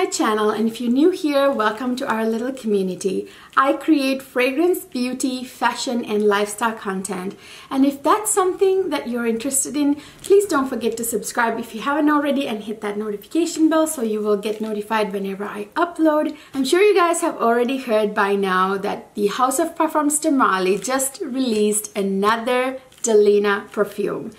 my channel, and if you're new here, welcome to our little community. I create fragrance, beauty, fashion, and lifestyle content. And if that's something that you're interested in, please don't forget to subscribe if you haven't already and hit that notification bell so you will get notified whenever I upload. I'm sure you guys have already heard by now that the house of Parfums de Marly just released another Delina perfume.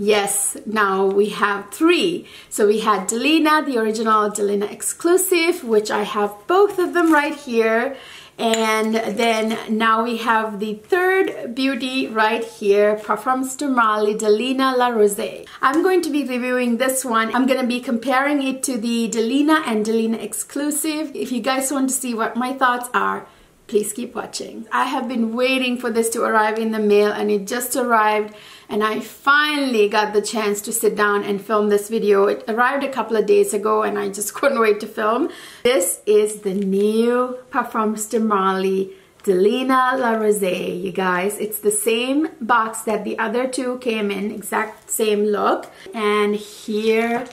Yes, now we have three. So we had Delina, the original Delina Exclusif, which I have both of them right here. And then now we have the third beauty right here, Parfums de Marly, Delina La Rose. I'm going to be reviewing this one. I'm going to be comparing it to the Delina and Delina Exclusif. If you guys want to see what my thoughts are, please keep watching. I have been waiting for this to arrive in the mail, and it just arrived, and I finally got the chance to sit down and film this video. It arrived a couple of days ago and I just couldn't wait to film. This is the new Parfums de Marly Delina La Rose, you guys. It's the same box that the other two came in, exact same look. And here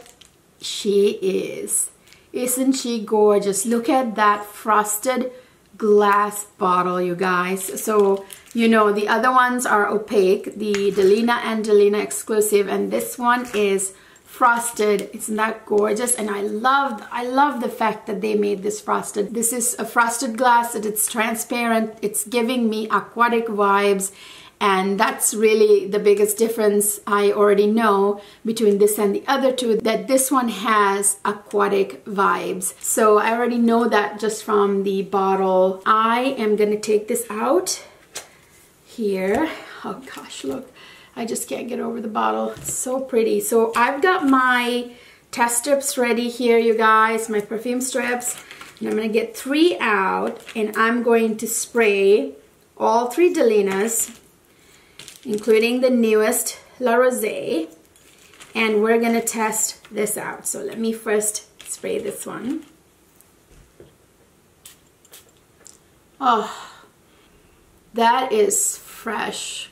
she is. Isn't she gorgeous? Look at that frosted glass bottle, you guys. So you know the other ones are opaque, the Delina and Delina Exclusif, and this one is frosted. Isn't that gorgeous? And I love the fact that they made this frosted. This is a frosted glass, and it's transparent. It's giving me aquatic vibes, and that's really the biggest difference I already know between this and the other two, that this one has aquatic vibes. So I already know that just from the bottle. I am gonna take this out here. Oh gosh, look, I just can't get over the bottle. It's so pretty. So I've got my test strips ready here, you guys, my perfume strips, and I'm gonna get 3 out, and I'm going to spray all 3 Delinas, including the newest La Rose, and we're gonna test this out. So let me first spray this one. Oh, that is fresh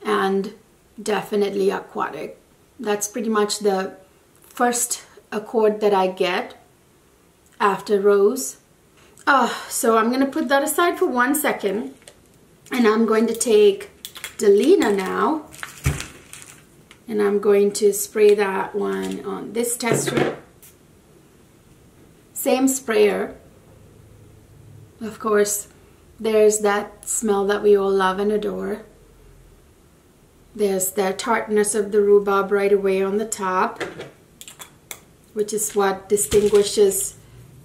and definitely aquatic. That's pretty much the first accord that I get after rose. So I'm gonna put that aside for 1 second, and I'm going to take Delina now, and I'm going to spray that one on this test strip. Same sprayer. Of course, there's that smell that we all love and adore. There's the tartness of the rhubarb right away on the top, which is what distinguishes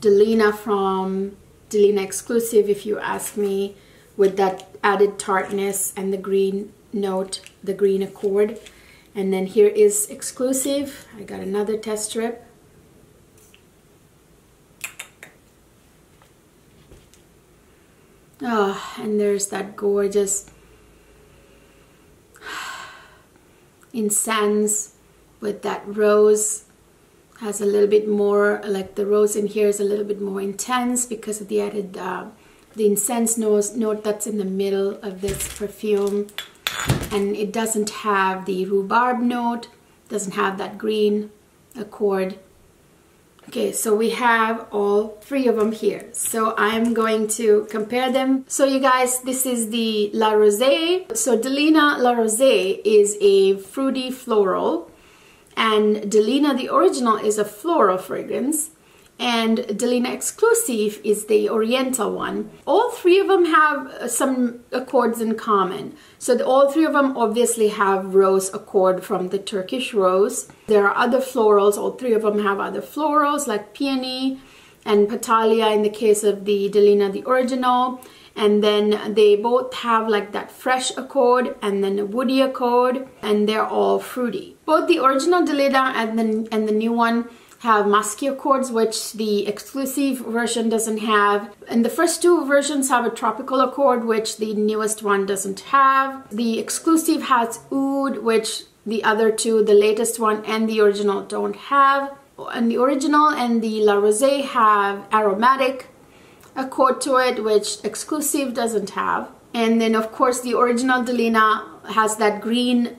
Delina from Delina Exclusif, if you ask me, with that added tartness and the green note, the green accord. And then here is Exclusif. I got another test strip. Oh, and there's that gorgeous incense with that rose. Has a little bit more, like the rose in here is a little bit more intense because of the added the incense note that's in the middle of this perfume. And it doesn't have the rhubarb note, doesn't have that green accord. Okay, so we have all 3 of them here. So I'm going to compare them. So you guys, this is the La Rose. So Delina La Rose is a fruity floral, and Delina the original is a floral fragrance, and Delina Exclusif is the oriental one. All 3 of them have some accords in common. So all 3 of them obviously have rose accord from the Turkish rose. There are other florals. All 3 of them have other florals like peony and Patalia in the case of the Delina the original. And then they both have like that fresh accord and then a woody accord, and they're all fruity. Both the original Delina and the new one have musky accords, which the Exclusif version doesn't have. And the first 2 versions have a tropical accord, which the newest one doesn't have. The Exclusif has oud, which the other 2, the latest one and the original, don't have. And the original and the La Rose have aromatic accord to it, which Exclusif doesn't have. And then of course the original Delina has that green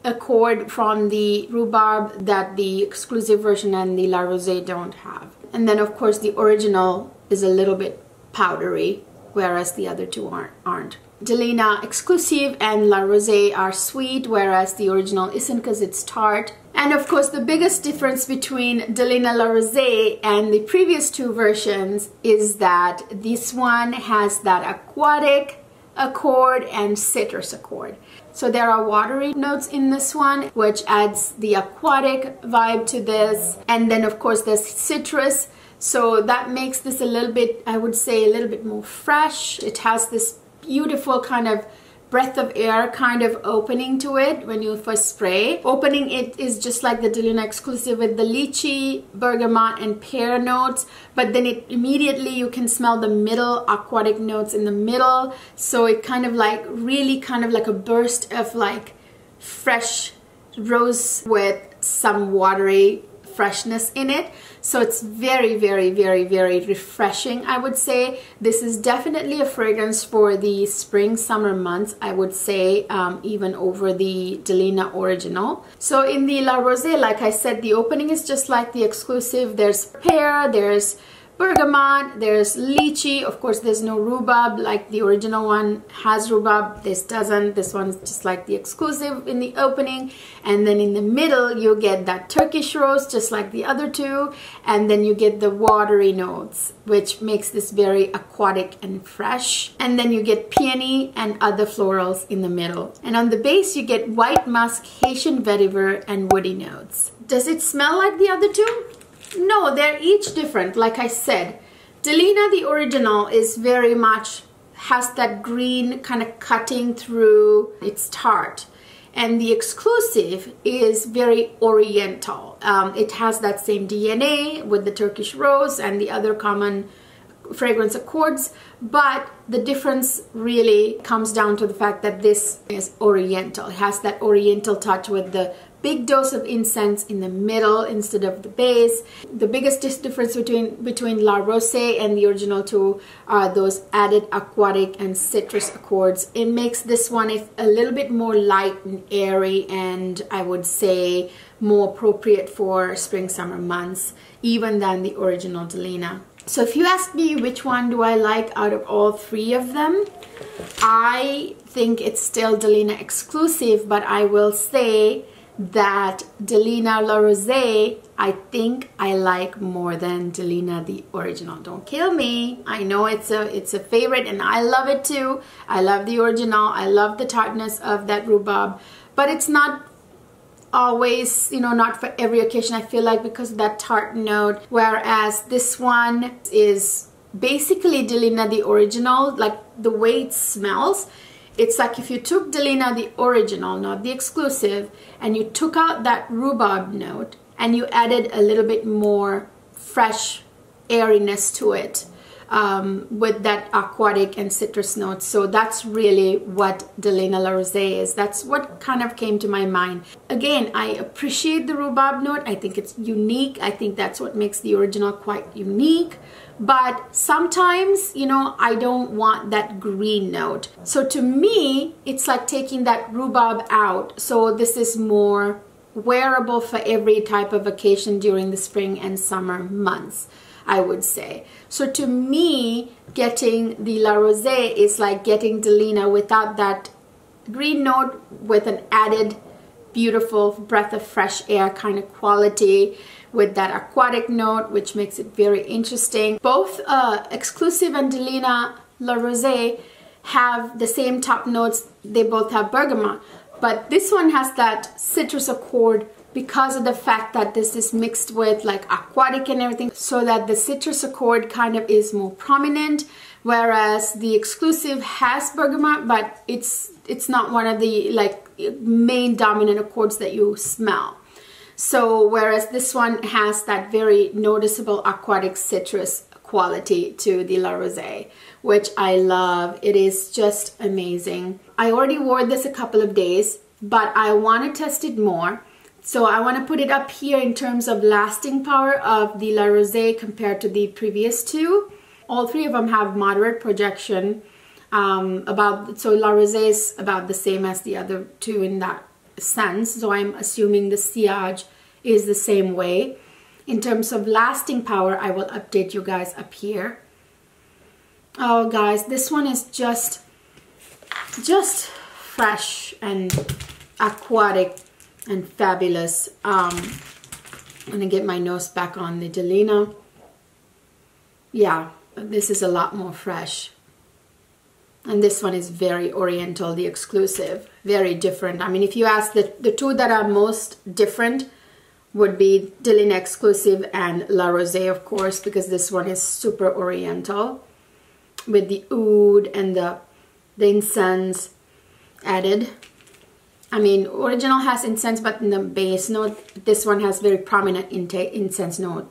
accord from the rhubarb that the exclusive version and the La Rosee don't have. And then of course the original is a little bit powdery, whereas the other two aren't. Delina Exclusif and La Rosee are sweet, whereas the original isn't because it's tart. And of course the biggest difference between Delina La Rosee and the previous two versions is that this one has that aquatic accord and citrus accord. So there are watery notes in this one, which adds the aquatic vibe to this. And then of course there's citrus. So that makes this a little bit, I would say, a little bit more fresh. It has this beautiful kind of breath of air kind of opening to it when you first spray. Opening it is just like the Delina Exclusif with the lychee, bergamot, and pear notes, but then it immediately you can smell the middle aquatic notes in the middle. So it kind of like really kind of like a burst of like fresh rose with some watery freshness in it. So it's very, very, very, very refreshing, I would say. This is definitely a fragrance for the spring, summer months, I would say, even over the Delina original. So in the La Rosee, like I said, the opening is just like the Exclusive. There's pear, there's bergamot, there's lychee. Of course, there's no rhubarb like the original one has rhubarb. This doesn't. This one's just like the Exclusive in the opening. And then in the middle, you get that Turkish rose, just like the other two. And then you get the watery notes, which makes this very aquatic and fresh. And then you get peony and other florals in the middle. And on the base, you get white musk, Haitian vetiver, and woody notes. Does it smell like the other two? No, they're each different. Like I said, Delina, the original, is very much, has that green kind of cutting through its tart. And the Exclusive is very oriental. It has that same DNA with the Turkish rose and the other common fragrance accords, but the difference really comes down to the fact that this is oriental. It has that oriental touch with the big dose of incense in the middle instead of the base. The biggest difference between La Rosee and the original two are those added aquatic and citrus accords. It makes this one a little bit more light and airy, and I would say more appropriate for spring summer months even than the original Delina. So if you ask me which one do I like out of all three of them, I think it's still Delina Exclusif, but I will say that Delina La Rosee, I think I like more than Delina the original. Don't kill me. I know it's a favorite and I love it too. I love the original. I love the tartness of that rhubarb, but it's not always, you know, not for every occasion, I feel like, because of that tart note. Whereas this one is basically Delina the original, like the way it smells. It's like if you took Delina the original, not the Exclusive, and you took out that rhubarb note and you added a little bit more fresh airiness to it with that aquatic and citrus notes. So that's really what Delina La Rosee is. That's what kind of came to my mind. Again, I appreciate the rhubarb note. I think it's unique. I think that's what makes the original quite unique. But sometimes, you know, I don't want that green note. So to me, it's like taking that rhubarb out. So this is more wearable for every type of occasion during the spring and summer months, I would say. So to me, getting the La Rosee is like getting Delina without that green note with an added beautiful breath of fresh air kind of quality, with that aquatic note, which makes it very interesting. Both Exclusive and Delina La Rosee have the same top notes. They both have bergamot, but this one has that citrus accord because of the fact that this is mixed with like aquatic and everything, so that the citrus accord kind of is more prominent, whereas the Exclusive has bergamot, but it's not one of the like main dominant accords that you smell. So whereas this one has that very noticeable aquatic citrus quality to the La Rosee, which I love. It is just amazing. I already wore this a couple of days, but I want to test it more. So I want to put it up here in terms of lasting power of the La Rosee compared to the previous two. All three of them have moderate projection. So La Rosee is about the same as the other two in that scents, so I'm assuming the sillage is the same way. In terms of lasting power, I will update you guys up here. Oh guys, this one is just fresh and aquatic and fabulous. I'm gonna get my nose back on the Delina. Yeah, this is a lot more fresh. And this one is very oriental, the Exclusive, very different. I mean, if you ask, the two that are most different would be Delina Exclusive and La Rosee, of course, because this one is super oriental with the oud and the incense added. I mean, original has incense, but in the base note, this one has very prominent incense note.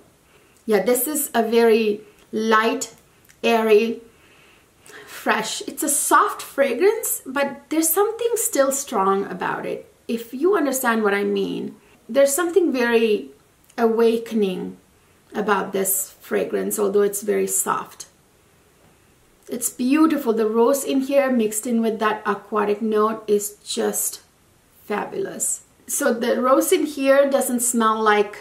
Yeah, this is a very light, airy, fresh. It's a soft fragrance, but there's something still strong about it. If you understand what I mean, there's something very awakening about this fragrance, although it's very soft. It's beautiful. The rose in here mixed in with that aquatic note is just fabulous. So the rose in here doesn't smell like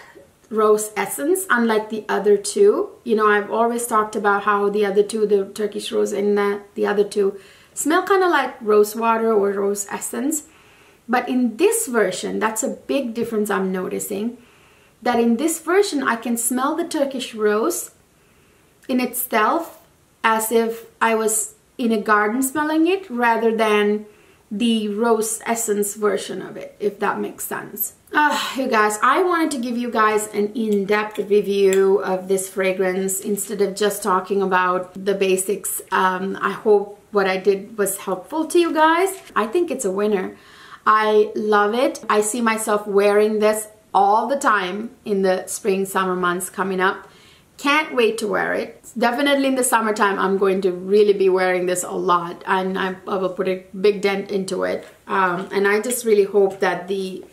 rose essence, unlike the other two. You know, I've always talked about how the other two, the Turkish rose and the other two, smell kind of like rose water or rose essence. But in this version, that's a big difference I'm noticing, that in this version I can smell the Turkish rose in itself as if I was in a garden smelling it, rather than the rose essence version of it, if that makes sense. You guys, I wanted to give you guys an in-depth review of this fragrance instead of just talking about the basics. I hope what I did was helpful to you guys. I think it's a winner. I love it. I see myself wearing this all the time in the spring, summer months coming up. Can't wait to wear it. Definitely in the summertime, I'm going to really be wearing this a lot, and I will put a big dent into it. And I just really hope that the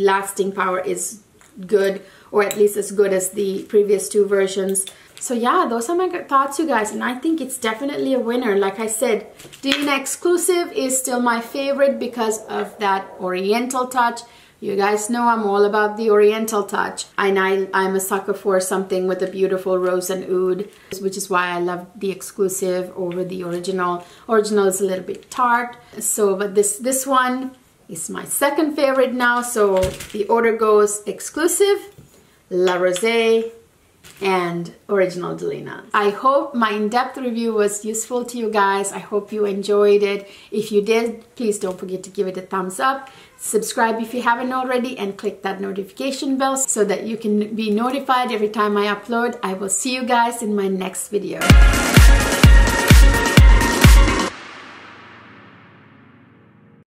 lasting power is good, or at least as good as the previous two versions. So yeah, those are my thoughts, you guys, and I think it's definitely a winner. Like I said, Delina Exclusive is still my favorite because of that oriental touch. You guys know I'm all about the oriental touch, and I'm a sucker for something with a beautiful rose and oud, which is why I love the Exclusive over the original. Original is a little bit tart, so but this one is my second favorite now. So the order goes Exclusive, La Rosee, and original Delina. I hope my in-depth review was useful to you guys. I hope you enjoyed it. If you did, please don't forget to give it a thumbs up. Subscribe if you haven't already, and click that notification bell so that you can be notified every time I upload. I will see you guys in my next video.